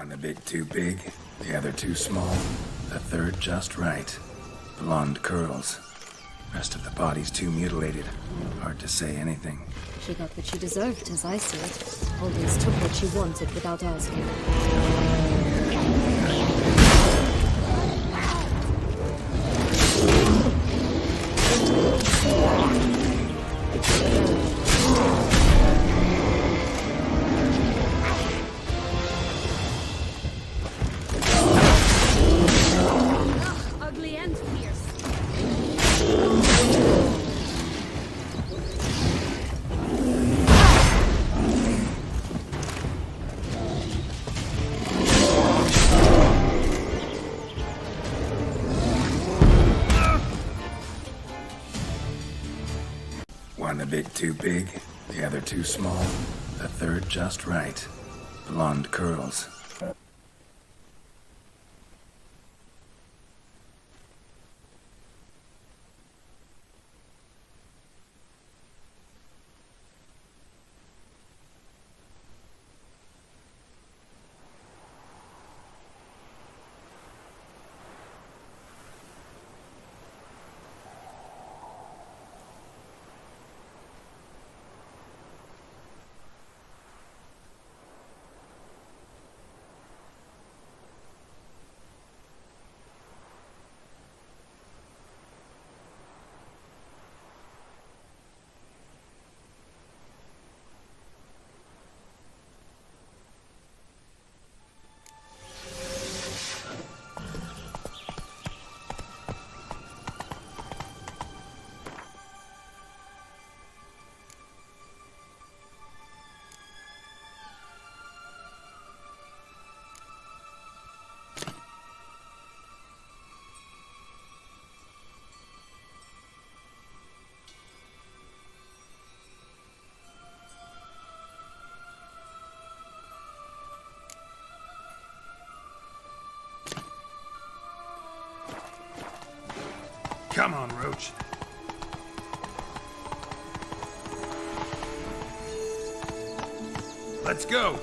One a bit too big, the other too small, the third just right. Blonde curls. Rest of the body's too mutilated. Hard to say anything. She got what she deserved, as I see it. Always took what she wanted without asking. Ugly and fierce. One a bit too big, the other too small, the third just right. Blonde curls. Come on, Roach. Let's go.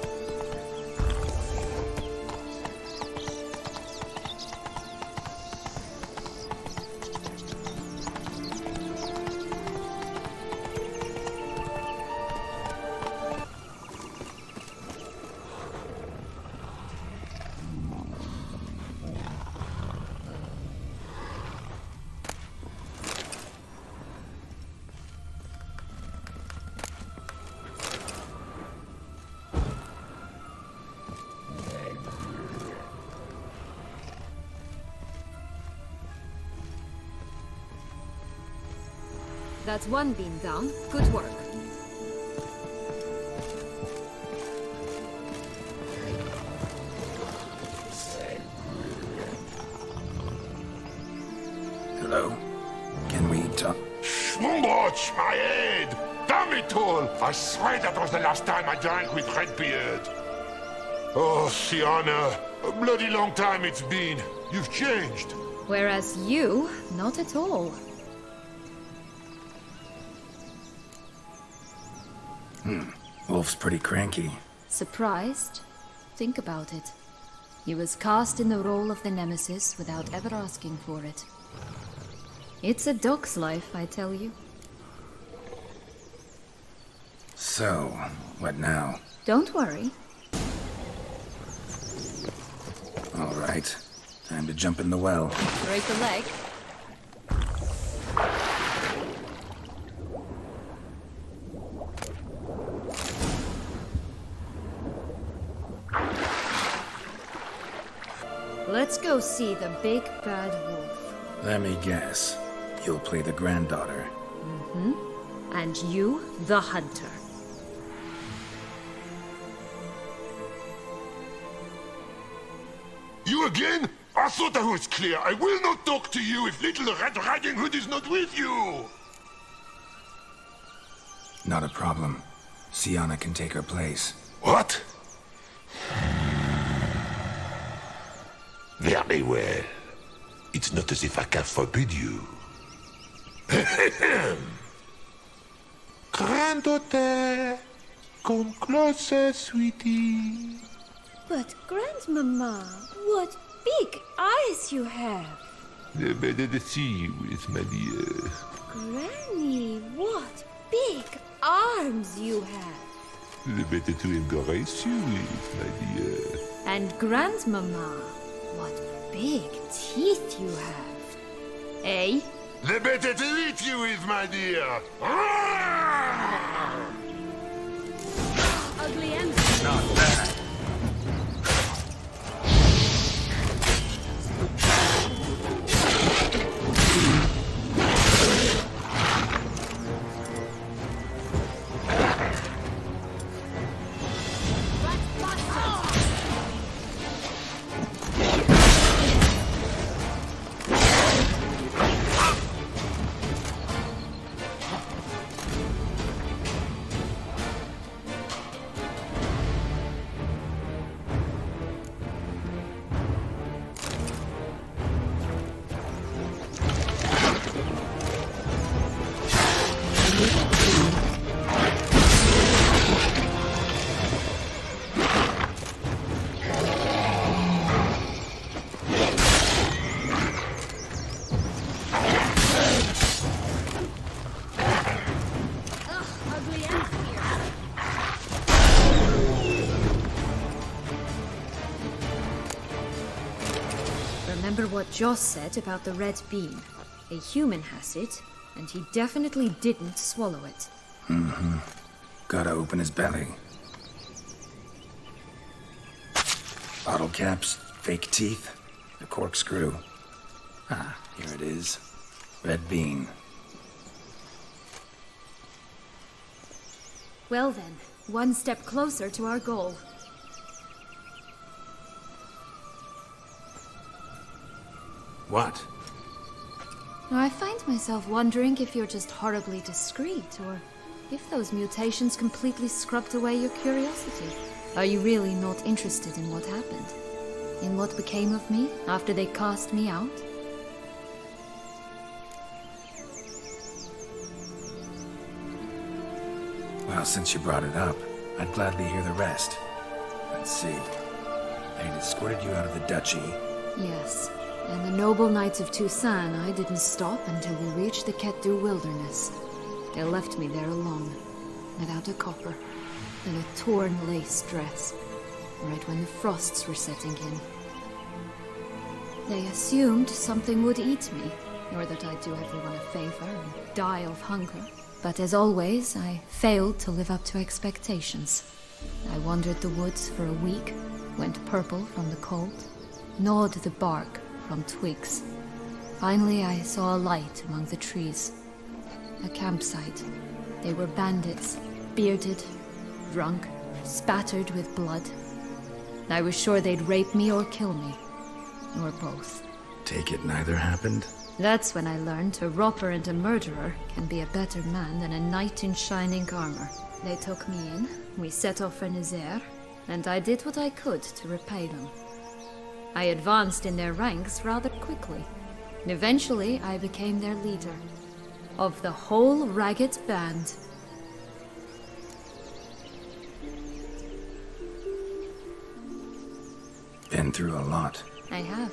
That's one beam down. Good work. Hello? Can we talk? Schmumboch, my head! Damn it all! I swear that was the last time I drank with Redbeard. Oh, Sienna, a bloody long time it's been. You've changed. Whereas you, not at all. Wolf's pretty cranky. Surprised? Think about it. He was cast in the role of the Nemesis without ever asking for it. It's a dog's life, I tell you. So, what now? Don't worry. All right. Time to jump in the well. Break a leg. Let's go see the big bad wolf. Let me guess. You'll play the granddaughter. And you, the hunter. You again? I thought I was clear. I will not talk to you if little Red Riding Hood is not with you. Not a problem. Sienna can take her place. What? Very well. It's not as if I can forbid you. Granddaughter, come closer, sweetie. But Grandmama, what big eyes you have! The better to see you with, my dear. Granny, what big arms you have! The better to embrace you with, my dear. And Grandmama, what big teeth you have. Eh? The better to eat you with, my dear. Ugly and Not bad. Remember what Joss said about the red bean. A human has it, and he definitely didn't swallow it. Gotta open his belly. Bottle caps, fake teeth, a corkscrew. Ah, here it is. Red bean. Well then, one step closer to our goal. What? I find myself wondering if you're just horribly discreet, or if those mutations completely scrubbed away your curiosity. Are you really not interested in what happened? In what became of me after they cast me out? Well, since you brought it up, I'd gladly hear the rest. Let's see. They'd escorted you out of the duchy. Yes. And the noble knights of Toussaint, I didn't stop until we reached the Ketdu wilderness. They left me there alone, without a copper, in a torn lace dress, right when the frosts were setting in. They assumed something would eat me, or that I'd do everyone a favor and die of hunger. But as always, I failed to live up to expectations. I wandered the woods for a week, went purple from the cold, gnawed the bark from twigs. Finally, I saw a light among the trees. A campsite. They were bandits, bearded, drunk, spattered with blood. I was sure they'd rape me or kill me. Or both. Take it neither happened? That's when I learned a robber and a murderer can be a better man than a knight in shining armor. They took me in, we set off for Nazaire, and I did what I could to repay them. I advanced in their ranks rather quickly. And eventually, I became their leader. Of the whole ragged band. Been through a lot. I have.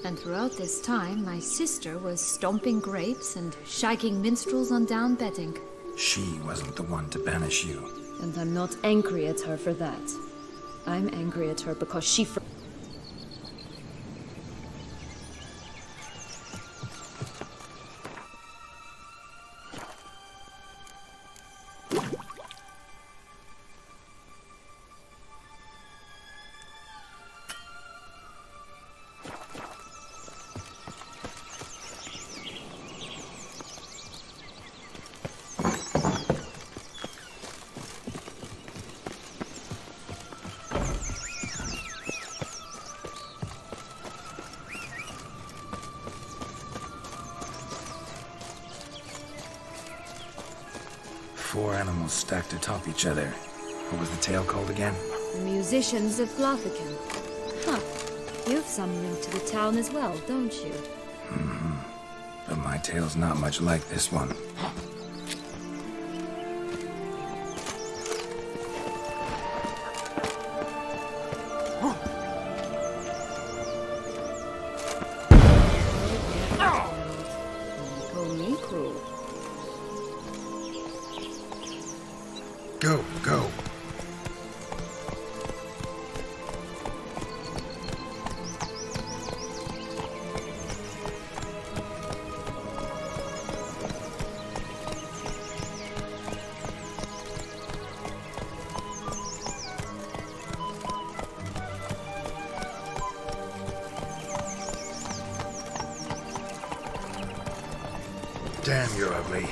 And throughout this time, my sister was stomping grapes and shagging minstrels on down bedding. She wasn't the one to banish you. And I'm not angry at her for that. I'm angry at her because she Four animals stacked atop each other. What was the tale called again? The musicians of Flavican. Huh. You've some link to the town as well, don't you? But my tale's not much like this one. Damn, you're ugly.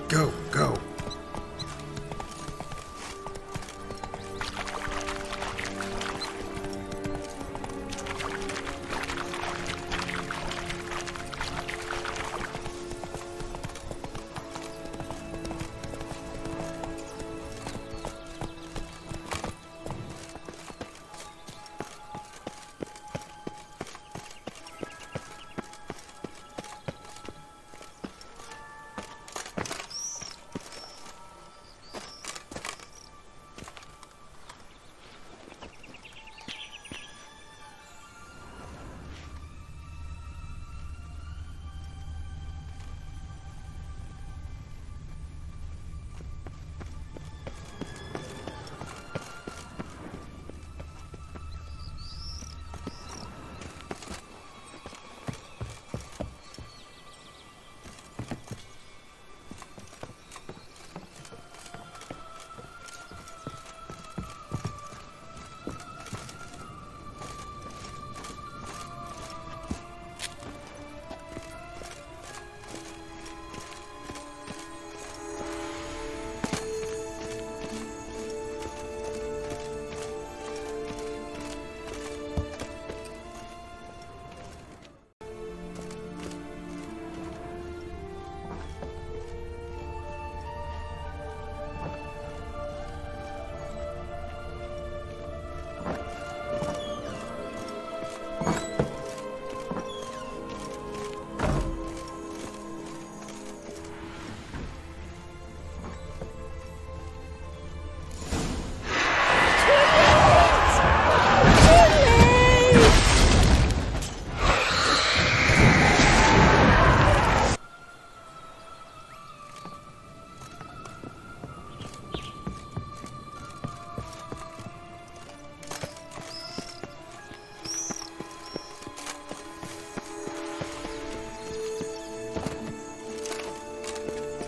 Go, go.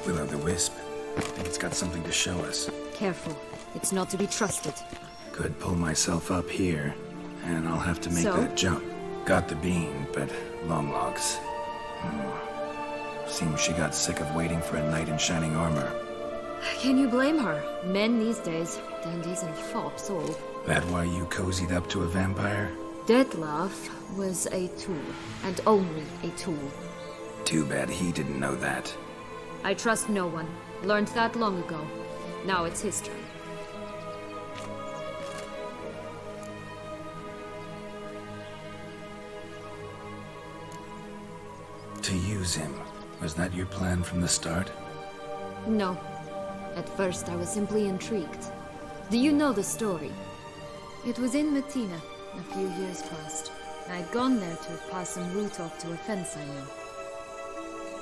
Will-o'-the-wisp. I think it's got something to show us. Careful. It's not to be trusted. Could pull myself up here, and I'll have to make So? that jump. Got the bean, but long logs. Seems she got sick of waiting for a knight in shining armor. Can you blame her? Men these days, dandies and fops all. That why you cozied up to a vampire? Detlef was a tool, and only a tool. Too bad he didn't know that. I trust no one. Learned that long ago. Now it's his turn. To use him. Was that your plan from the start? No. At first I was simply intrigued. Do you know the story? It was in Matina, a few years past. I'd gone there to pass some loot off to a fence I knew.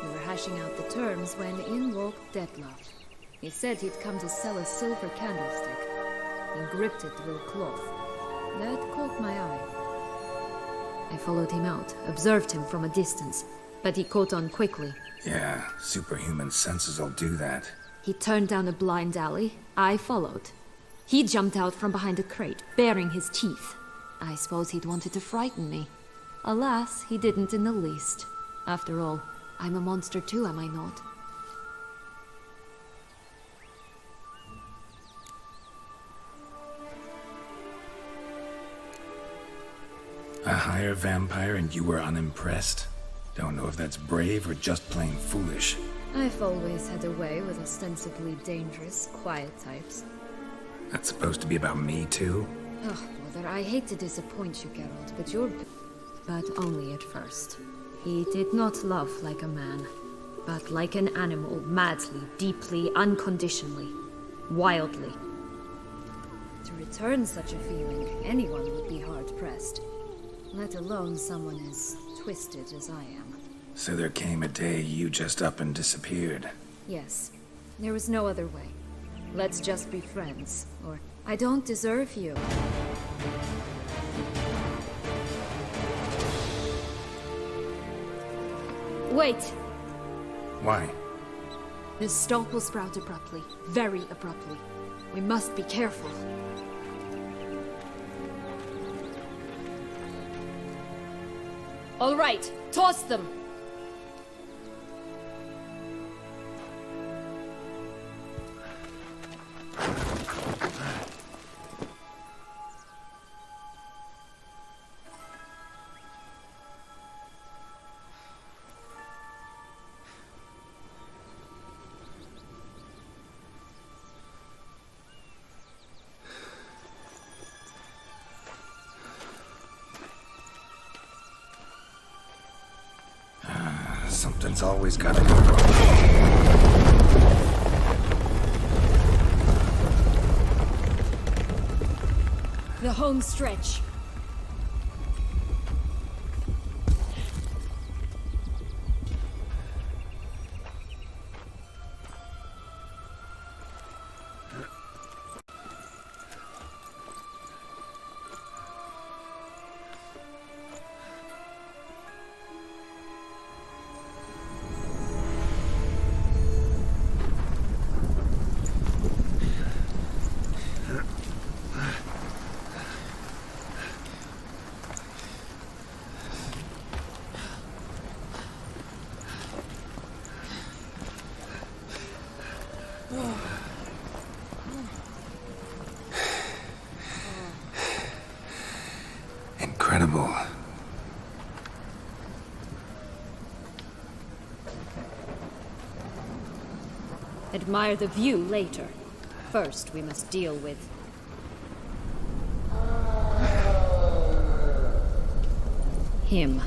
We were hashing out the terms when in walked Detlef. He said he'd come to sell a silver candlestick. He gripped it through a cloth. That caught my eye. I followed him out, observed him from a distance, but he caught on quickly. Yeah, superhuman senses will do that. He turned down a blind alley. I followed. He jumped out from behind a crate, baring his teeth. I suppose he'd wanted to frighten me. Alas, he didn't in the least. After all, I'm a monster too, am I not? A higher vampire and you were unimpressed? Don't know if that's brave or just plain foolish. I've always had a way with ostensibly dangerous, quiet types. That's supposed to be about me too? Oh, Mother, I hate to disappoint you, Geralt, but you're... But only at first. He did not love like a man, but like an animal, madly, deeply, unconditionally, wildly. To return such a feeling, anyone would be hard-pressed. Let alone someone as twisted as I am. So there came a day you just up and disappeared. Yes. There was no other way. Let's just be friends, or I don't deserve you. Wait! Why? This stalk will sprout abruptly. Very abruptly. We must be careful. All right, toss them! Something's always gotta go wrong. The home stretch. Incredible. Admire the view later. First, we must deal with... him.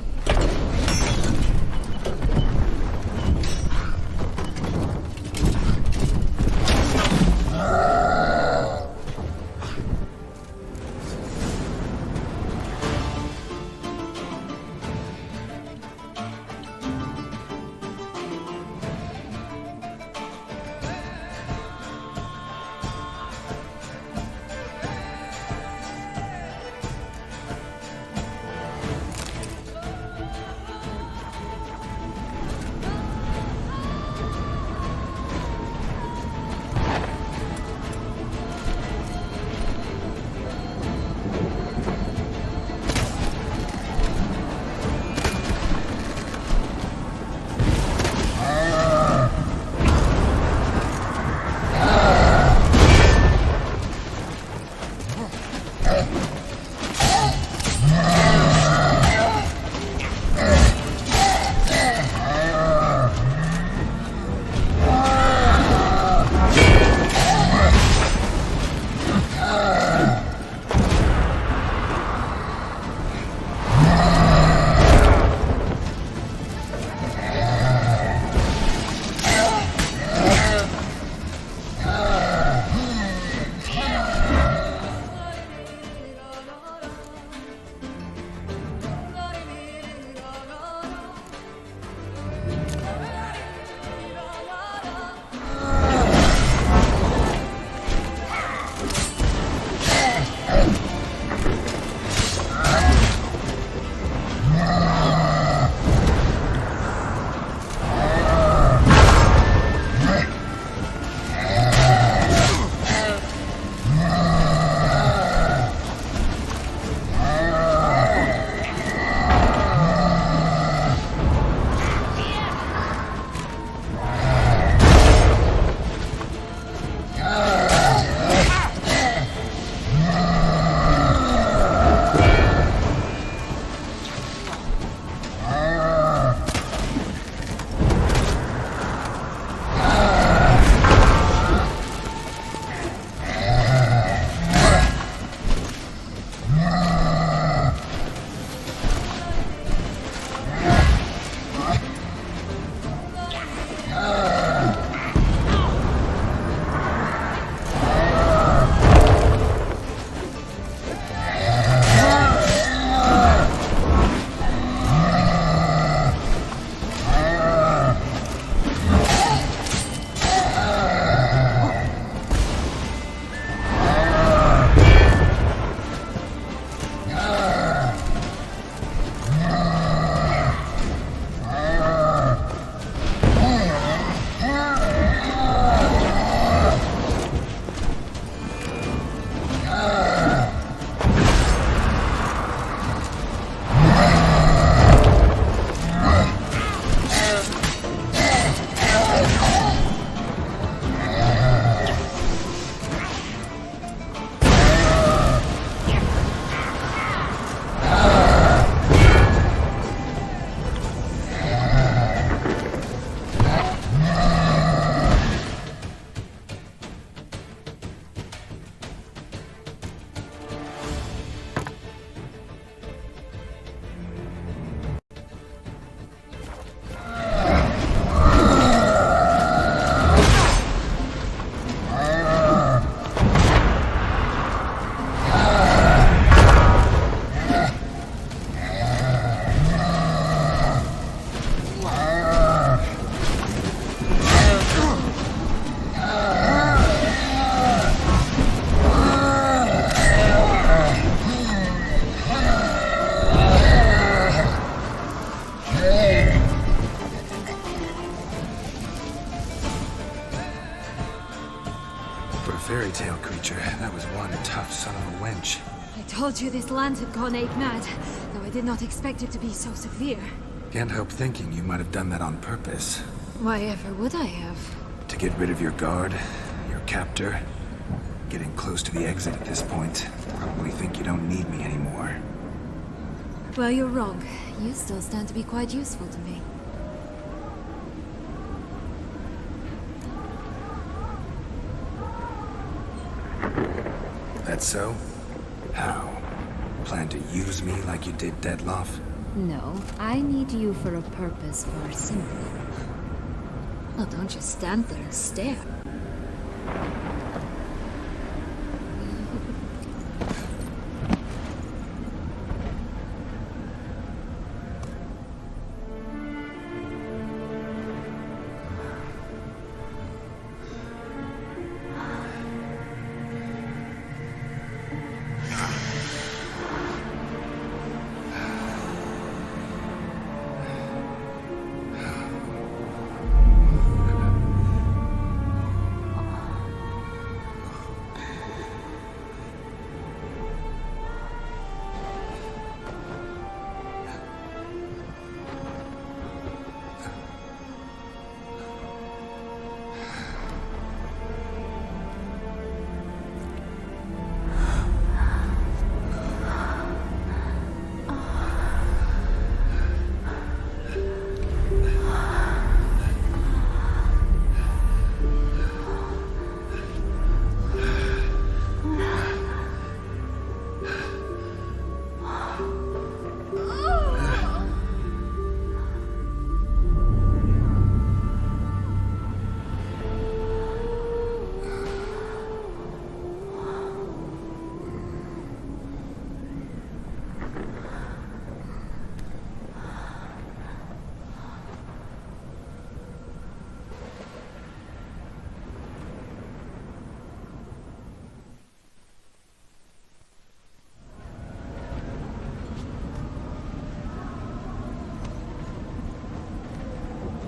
told you this land had gone ape mad, though I did not expect it to be so severe. Can't help thinking you might have done that on purpose. Why ever would I have? To get rid of your guard, your captor. Getting close to the exit at this point. Probably think you don't need me anymore. Well, you're wrong. You still stand to be quite useful to me. That so? How? Plan to use me like you did Deadloff? No, I need you for a purpose far simpler. Well, don't just stand there and stare.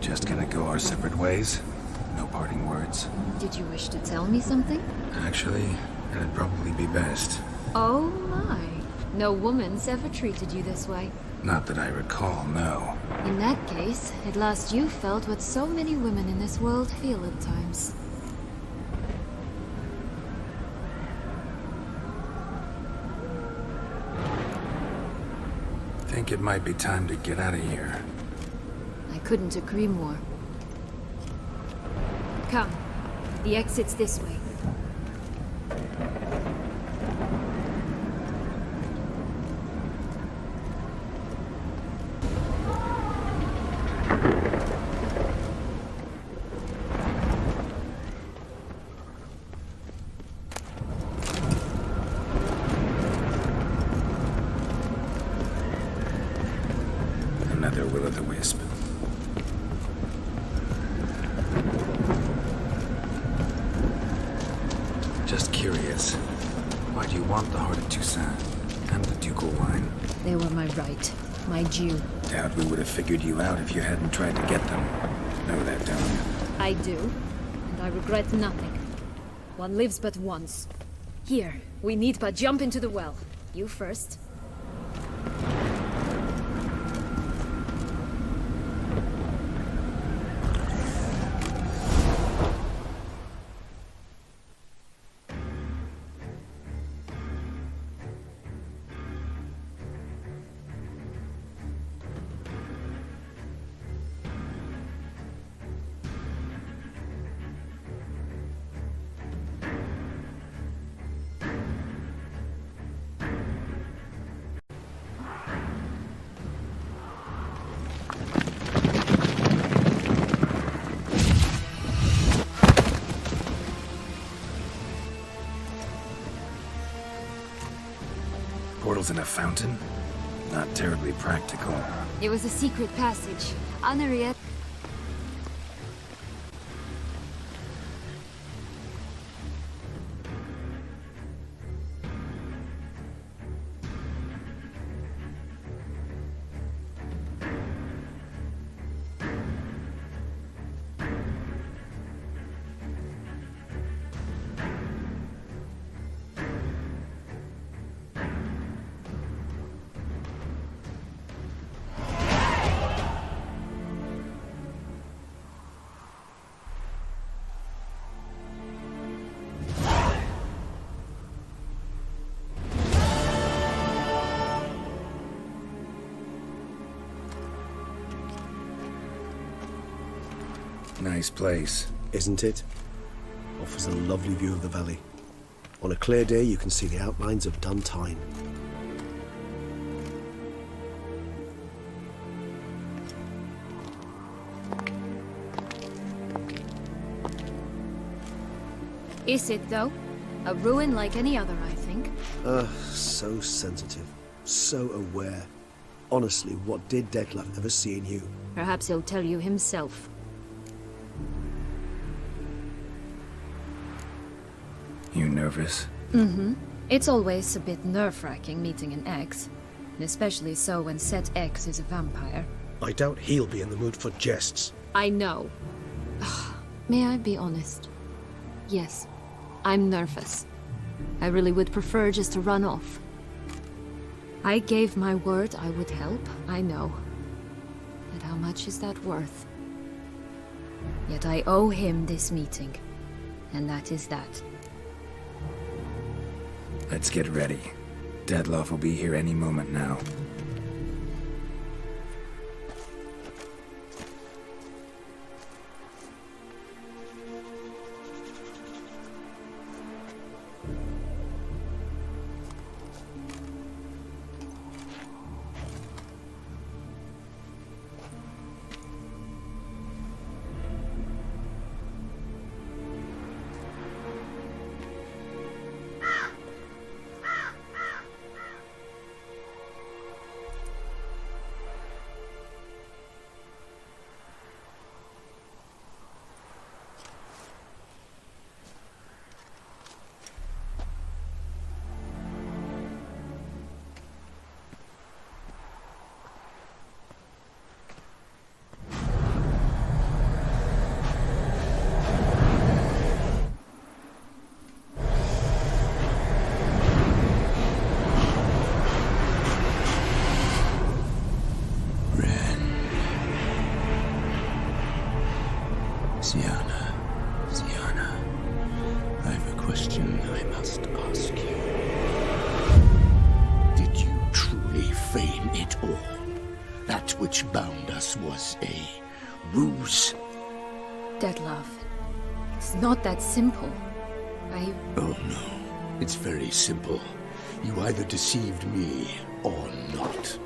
Just gonna go our separate ways? No parting words? Did you wish to tell me something? Actually, that'd probably be best. Oh my. No woman's ever treated you this way. Not that I recall, no. In that case, at last you felt what so many women in this world feel at times. Think it might be time to get out of here. I couldn't agree more. Come. The exit's this way. Another will-o'-the-wisp. Just curious. Why do you want the Heart of Toussaint and the ducal wine? They were my right. My due. Doubt we would have figured you out if you hadn't tried to get them. Know that, don't you? I do, and I regret nothing. One lives but once. Here, we need but jump into the well. You first. Portals in a fountain? Not terribly practical. It was a secret passage. Honoria. Nice place. Isn't it? Offers a lovely view of the valley. On a clear day, you can see the outlines of Duntine. Is it, though? A ruin like any other, I think. So sensitive. So aware. Honestly, what did Detlef ever see in you? Perhaps he'll tell you himself. You nervous? It's always a bit nerve-wracking meeting an ex. And especially so when said ex is a vampire. I doubt he'll be in the mood for jests. I know. May I be honest? Yes, I'm nervous. I really would prefer just to run off. I gave my word I would help, I know. But how much is that worth? Yet I owe him this meeting. And that is that. Let's get ready. Detlef will be here any moment now. Sienna, I have a question I must ask you. Did you truly feign it all? That which bound us was a ruse? Detlef, it's not that simple. Oh no, it's very simple. You either deceived me or not.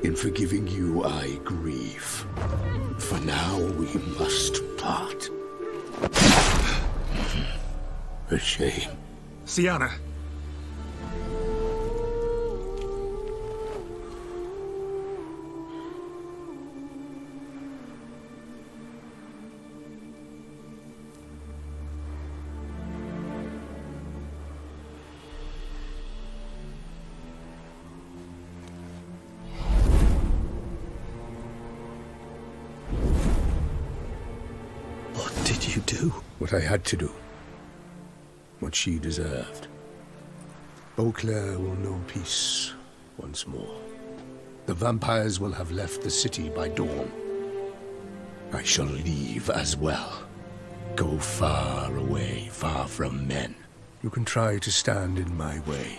In forgiving you, I grieve. For now, we must part. A shame. Sienna. What did you do? What I had to do. What she deserved. Beauclair will know peace once more. The vampires will have left the city by dawn. I shall leave as well. Go far away, far from men. You can try to stand in my way.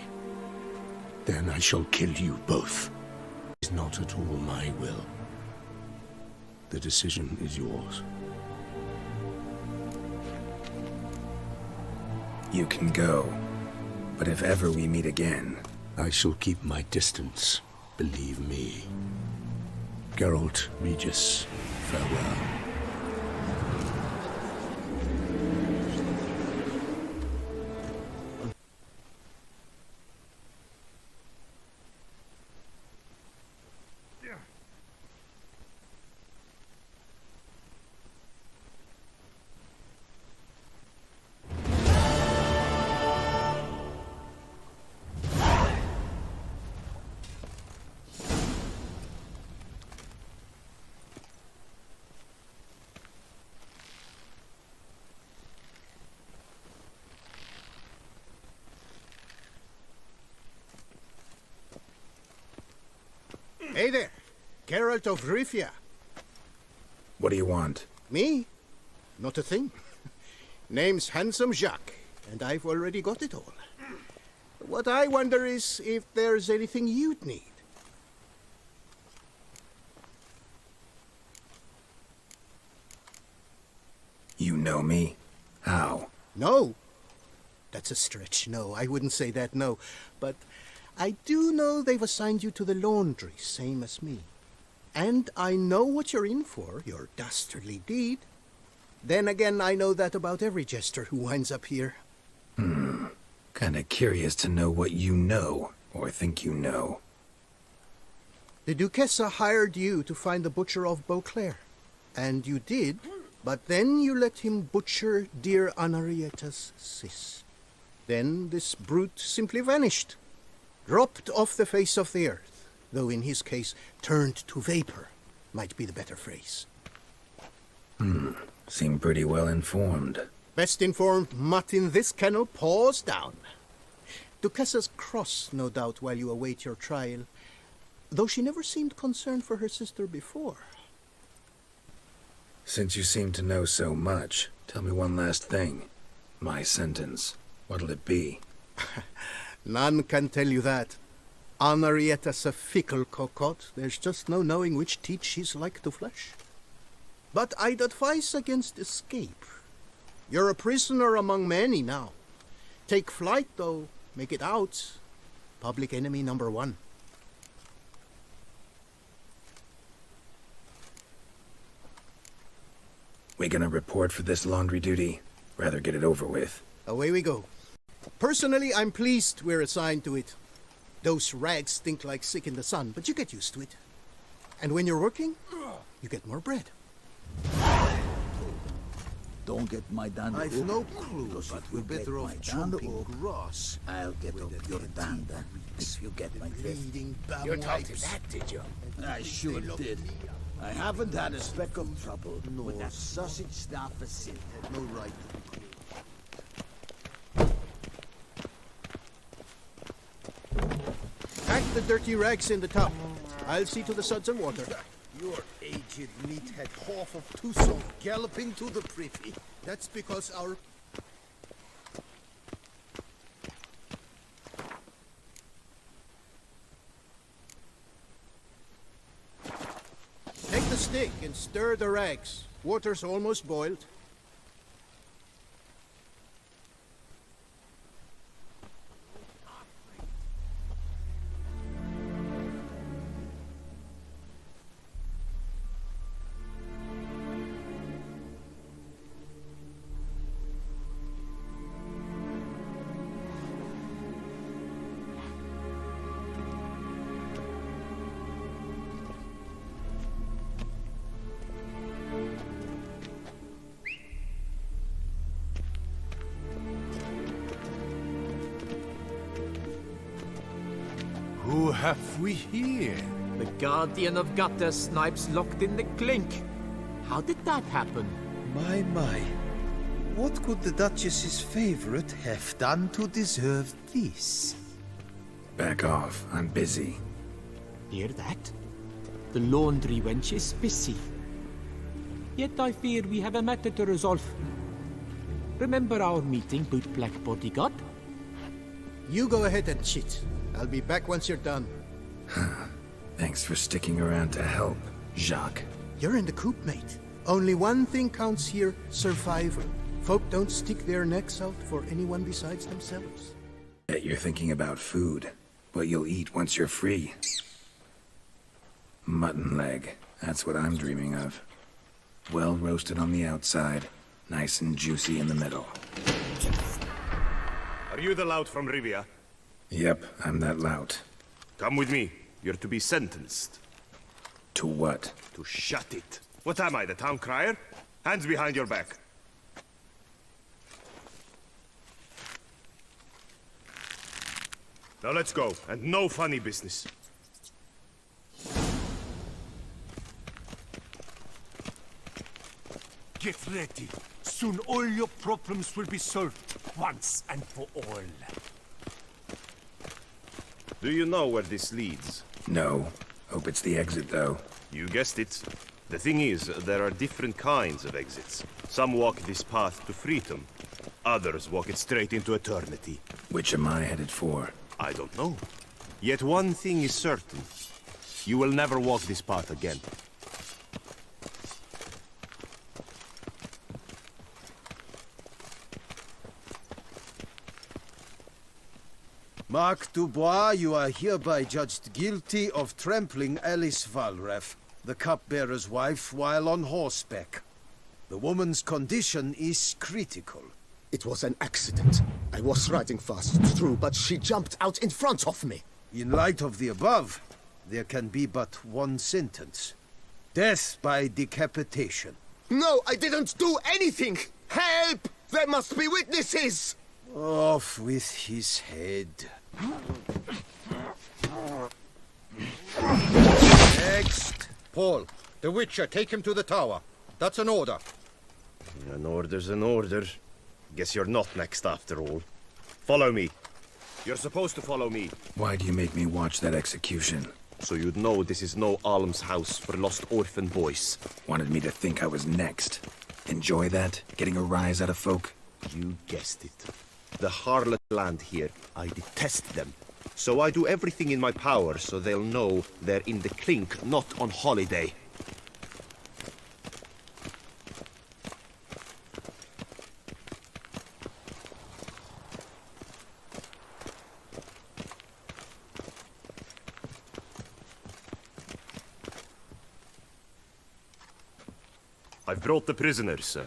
Then I shall kill you both. It's not at all my will. The decision is yours. You can go. But if ever we meet again... I shall keep my distance, believe me. Geralt, Regis, farewell. Hey there, Geralt of Rivia. What do you want? Me? Not a thing. Name's Handsome Jacques, and I've already got it all. What I wonder is if there's anything you'd need. You know me? How? No. That's a stretch. No, I wouldn't say that, no. But I do know they've assigned you to the laundry, same as me. And I know what you're in for, your dastardly deed. Then again, I know that about every jester who winds up here. Kinda curious to know what you know, or think you know. The Duchessa hired you to find the butcher of Beauclair. And you did, but then you let him butcher dear Anarietta's sis. Then this brute simply vanished. Dropped off the face of the earth, though in his case, turned to vapor, might be the better phrase. Seem pretty well informed. Best informed mutt in this kennel paws down. Duchessa's cross, no doubt, while you await your trial, though she never seemed concerned for her sister before. Since you seem to know so much, tell me one last thing. My sentence. What'll it be? None can tell you that. Anarietta's a fickle cocotte. There's just no knowing which teeth she's like to flesh. But I'd advise against escape. You're a prisoner among many now. Take flight, though. Make it out. Public enemy number one. We gonna report for this laundry duty? Rather get it over with. Away we go. Personally, I'm pleased we're assigned to it. Those rags stink like sick in the sun, but you get used to it. And when you're working, you get more bread. Don't get my dander. I've no clue, but we're better off chomping grass. I'll get up your dander if you get my drift. You told him that, did you? I sure did. I haven't had a speck of trouble with that sausage staff for sin. Had no right to be cruel. Pack the dirty rags in the tub. I'll see to the suds and water. Your aged meathead half of Tucson galloping to the privy. That's because our... Take the stick and stir the rags. Water's almost boiled. Who have we here? The Guardian of Gutter Snipes locked in the clink. How did that happen? My. What could the Duchess's favorite have done to deserve this? Back off. I'm busy. Hear that? The laundry wench is busy. Yet I fear we have a matter to resolve. Remember our meeting, bootblack bodyguard? You go ahead and cheat. I'll be back once you're done. Thanks for sticking around to help, Jacques. You're in the coop, mate. Only one thing counts here, survival. Folk don't stick their necks out for anyone besides themselves. Bet you're thinking about food. What you'll eat once you're free. Mutton leg. That's what I'm dreaming of. Well roasted on the outside, nice and juicy in the middle. Are you the lout from Rivia? Yep, I'm that lout. Come with me. You're to be sentenced. To what? To shut it. What am I, the town crier? Hands behind your back. Now let's go, and no funny business. Get ready. Soon all your problems will be solved, once and for all. Do you know where this leads? No. Hope it's the exit, though. You guessed it. The thing is, there are different kinds of exits. Some walk this path to freedom. Others walk it straight into eternity. Which am I headed for? I don't know. Yet one thing is certain. You will never walk this path again. Mark Dubois, you are hereby judged guilty of trampling Alice Valref, the cupbearer's wife, while on horseback. The woman's condition is critical. It was an accident. I was riding fast, it's true, but she jumped out in front of me. In light of the above, there can be but one sentence. Death by decapitation. No, I didn't do anything! Help! There must be witnesses! Off with his head. Next. Paul, the Witcher, take him to the tower. That's an order. An order's an order. Guess you're not next after all. Follow me. You're supposed to follow me. Why do you make me watch that execution? So you'd know this is no almshouse for lost orphan boys. Wanted me to think I was next. Enjoy that? Getting a rise out of folk? You guessed it. The harlot land here, I detest them. So I do everything in my power so they'll know they're in the clink, not on holiday. I've brought the prisoner, sir.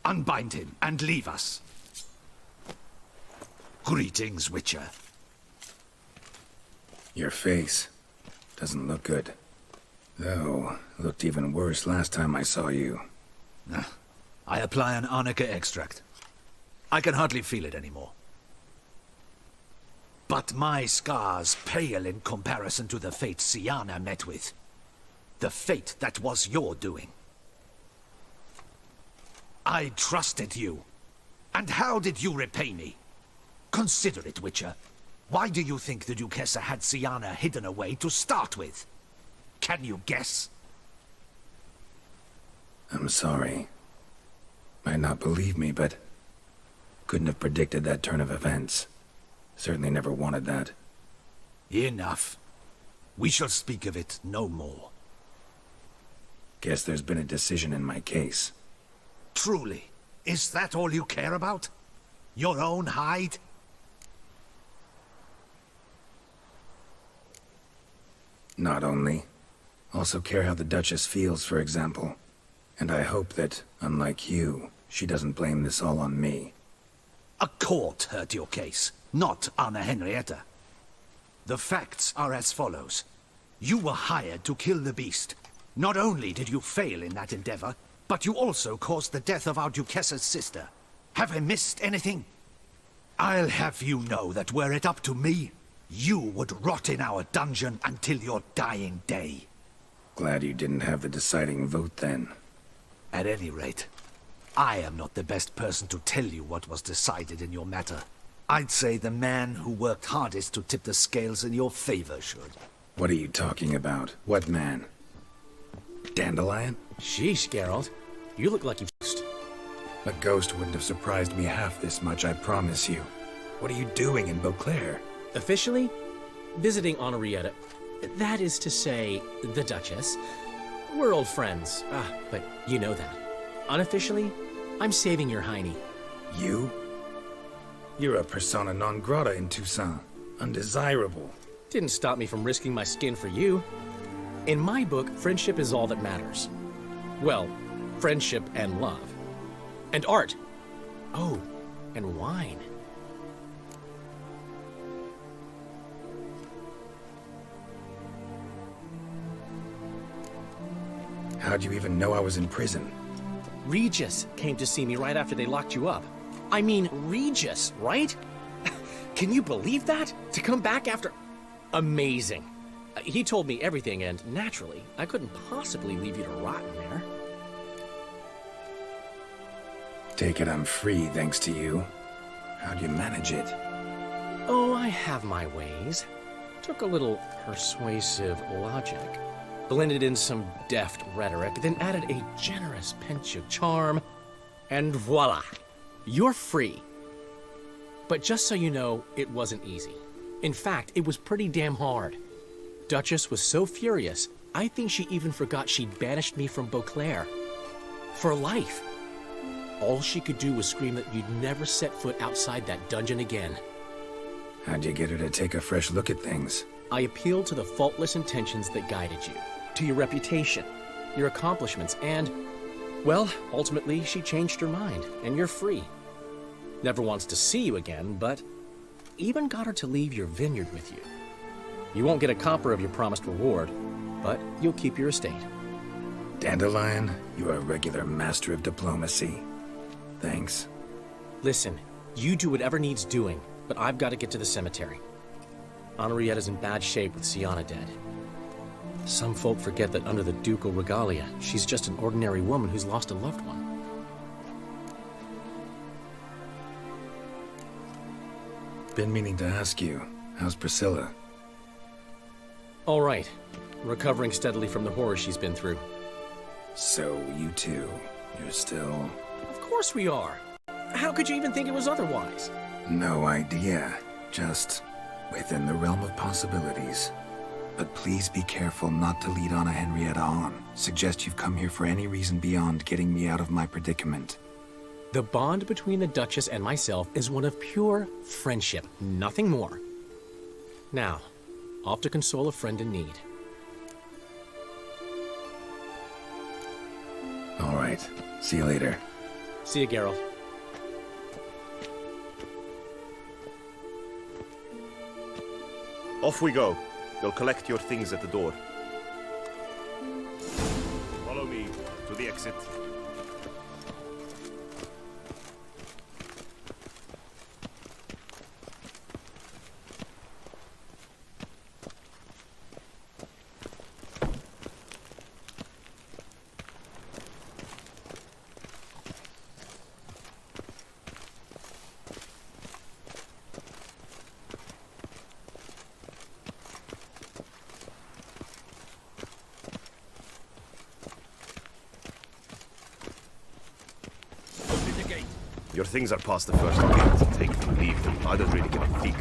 Unbind him and leave us. Greetings, Witcher. Your face doesn't look good. Though, looked even worse last time I saw you. I apply an arnica extract. I can hardly feel it anymore. But my scars pale in comparison to the fate Siana met with. The fate that was your doing. I trusted you. And how did you repay me? Consider it, Witcher. Why do you think the Duchessa had Siana hidden away to start with? Can you guess? I'm sorry. Might not believe me, but couldn't have predicted that turn of events. Certainly never wanted that. Enough. We shall speak of it no more. Guess there's been a decision in my case. Truly, is that all you care about? Your own hide? Not only. Also care how the Duchess feels, for example. And I hope that, unlike you, she doesn't blame this all on me. A court heard your case, not Anna Henrietta. The facts are as follows. You were hired to kill the beast. Not only did you fail in that endeavor, but you also caused the death of our Duchessa's sister. Have I missed anything? I'll have you know that were it up to me, you would rot in our dungeon until your dying day. Glad you didn't have the deciding vote then. At any rate, I am not the best person to tell you what was decided in your matter. I'd say the man who worked hardest to tip the scales in your favor should. What are you talking about? What man? Dandelion? Sheesh, Geralt. You look like you've... A ghost wouldn't have surprised me half this much, I promise you. What are you doing in Beauclair? Officially, visiting Henrietta. That is to say, the Duchess. We're old friends, but you know that. Unofficially, I'm saving your hiney. You? You're a persona non grata in Toussaint. Undesirable. Didn't stop me from risking my skin for you. In my book, friendship is all that matters. Well, friendship and love. And art. Oh, and wine. How'd you even know I was in prison? Regis came to see me right after they locked you up. I mean, Regis, right? Can you believe that? To come back after... Amazing. He told me everything, and naturally, I couldn't possibly leave you to rot in there. Take it I'm free thanks to you. How'd you manage it? Oh, I have my ways. Took a little persuasive logic. Blended in some deft rhetoric, then added a generous pinch of charm, and voila! You're free. But just so you know, it wasn't easy. In fact, it was pretty damn hard. Duchess was so furious, I think she even forgot she'd banished me from Beauclair. For life. All she could do was scream that you'd never set foot outside that dungeon again. How'd you get her to take a fresh look at things? I appealed to the faultless intentions that guided you, to your reputation, your accomplishments, and, well, ultimately she changed her mind, and you're free. Never wants to see you again, but even got her to leave your vineyard with you. You won't get a copper of your promised reward, but you'll keep your estate. Dandelion, you're a regular master of diplomacy. Thanks. Listen, you do whatever needs doing, but I've got to get to the cemetery. Henrietta's in bad shape with Siana dead. Some folk forget that under the ducal regalia, she's just an ordinary woman who's lost a loved one. Been meaning to ask you, how's Priscilla? All right. Recovering steadily from the horror she's been through. So, you two, you're still... Of course we are. How could you even think it was otherwise? No idea. Just within the realm of possibilities. But please be careful not to lead Anna Henrietta on. Suggest you've come here for any reason beyond getting me out of my predicament. The bond between the Duchess and myself is one of pure friendship, nothing more. Now, off to console a friend in need. All right. See you later. See you, Geralt. Off we go. They'll collect your things at the door. Follow me to the exit. Your things are past the first gate. Take them, leave them. I don't really give a fig.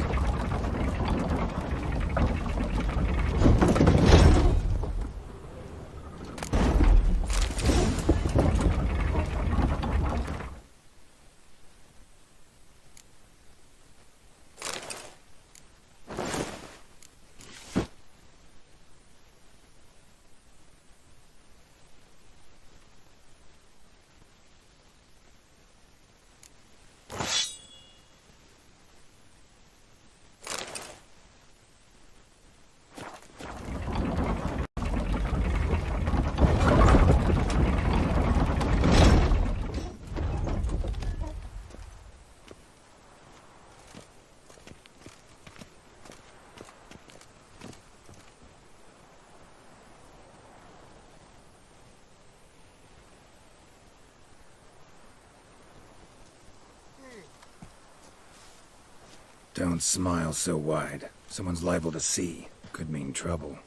Don't smile so wide. Someone's liable to see. Could mean trouble.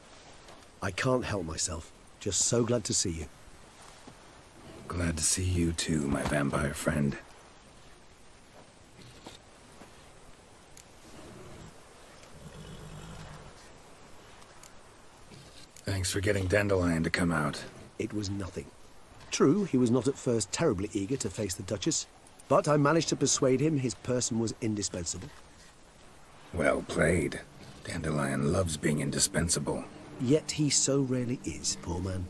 I can't help myself. Just so glad to see you. Glad to see you too, my vampire friend. Thanks for getting Dandelion to come out. It was nothing. True, he was not at first terribly eager to face the Duchess, but I managed to persuade him his person was indispensable. Well played. Dandelion loves being indispensable. Yet he so rarely is, poor man.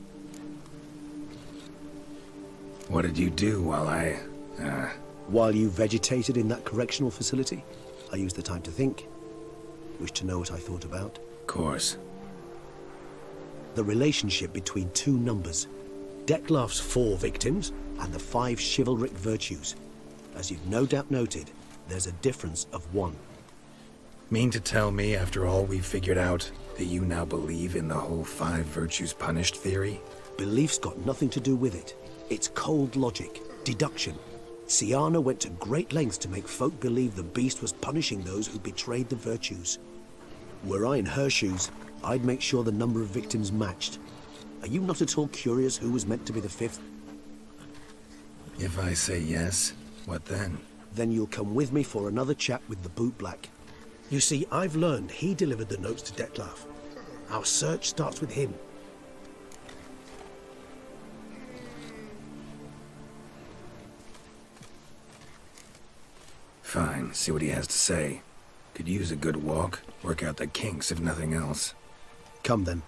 What did you do while While you vegetated in that correctional facility, I used the time to think. Wish to know what I thought about? Of course. The relationship between two numbers. Dettlaff's 4 victims and the 5 chivalric virtues. As you've no doubt noted, there's a difference of 1. Mean to tell me, after all we've figured out, that you now believe in the whole 5 virtues punished theory? Belief's got nothing to do with it. It's cold logic, deduction. Siana went to great lengths to make folk believe the beast was punishing those who betrayed the virtues. Were I in her shoes, I'd make sure the number of victims matched. Are you not at all curious who was meant to be the 5th? If I say yes, what then? Then you'll come with me for another chat with the bootblack. You see, I've learned he delivered the notes to Dettlaff. Our search starts with him. Fine, see what he has to say. Could use a good walk, work out the kinks if nothing else. Come then.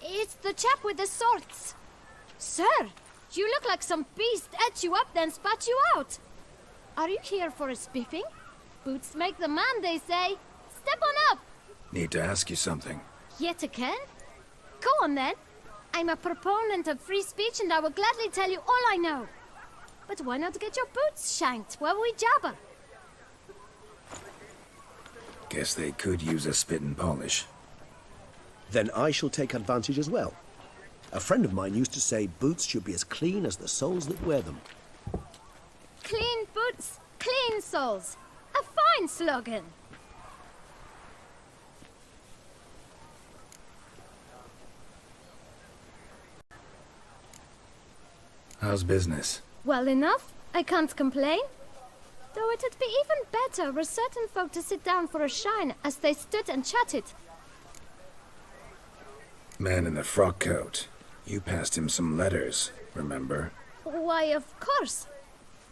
It's the chap with the swords. Sir, you look like some beast ate you up then spat you out. Are you here for a spiffing? Boots make the man, they say. Step on up. Need to ask you something. Yet again? Go on then. I'm a proponent of free speech and I will gladly tell you all I know. But why not get your boots shanked while we jabber? Guess they could use a spit and polish. Then I shall take advantage as well. A friend of mine used to say boots should be as clean as the soles that wear them. Clean boots, clean soles. A fine slogan. How's business? Well enough. I can't complain. Though it'd be even better were certain folk to sit down for a shine as they stood and chatted. Man in the frock coat. You passed him some letters, remember? Why, of course.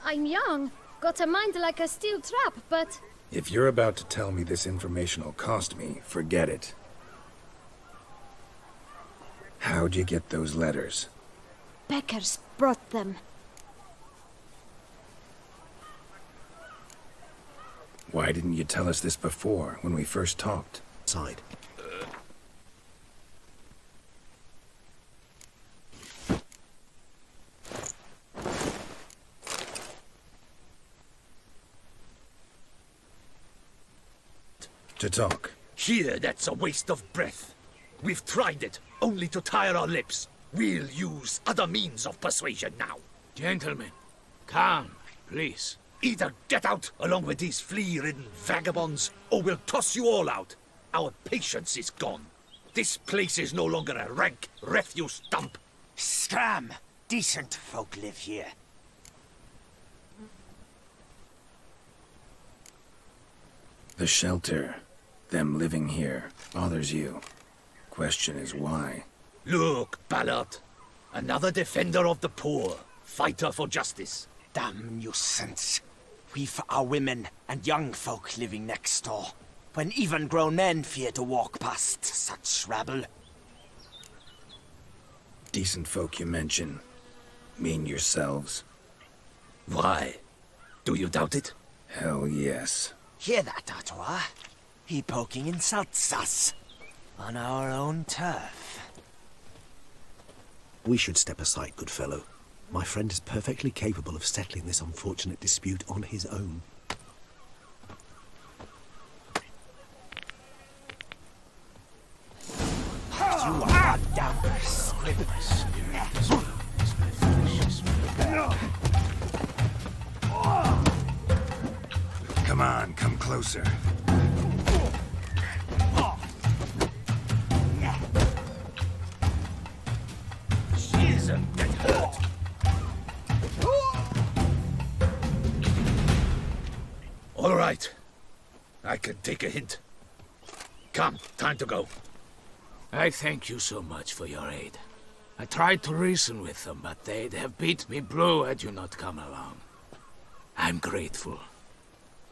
I'm young, got a mind like a steel trap, but... If you're about to tell me this information'll cost me, forget it. How'd you get those letters? Beckers brought them. Why didn't you tell us this before, when we first talked? Side. To talk. Here, that's a waste of breath. We've tried it, only to tire our lips. We'll use other means of persuasion now. Gentlemen, calm, please. Either get out along with these flea-ridden vagabonds, or we'll toss you all out. Our patience is gone. This place is no longer a rank refuse dump. Scram! Decent folk live here. The shelter, them living here, bothers you. Question is why? Look, Ballard. Another defender of the poor. Fighter for justice. Damn nuisance. We've our women and young folk living next door, when even grown men fear to walk past such rabble. Decent folk you mention. Mean yourselves? Why? Do you doubt it? Hell yes. Hear that, Artois? He poking insults us. On our own turf. We should step aside, good fellow. My friend is perfectly capable of settling this unfortunate dispute on his own. You are goddamn scribblers. Come on, come closer. She isn't get hurt. All right. I can take a hint. Come, time to go. I thank you so much for your aid. I tried to reason with them, but they'd have beat me blue had you not come along. I'm grateful.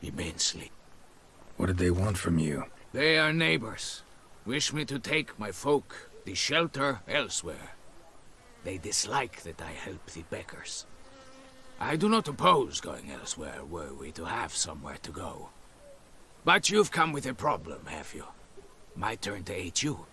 Immensely. What did they want from you? They are neighbors. Wish me to take my folk, the shelter, elsewhere. They dislike that I help the Beckers. I do not oppose going elsewhere, were we to have somewhere to go. But you've come with a problem, have you? My turn to aid you.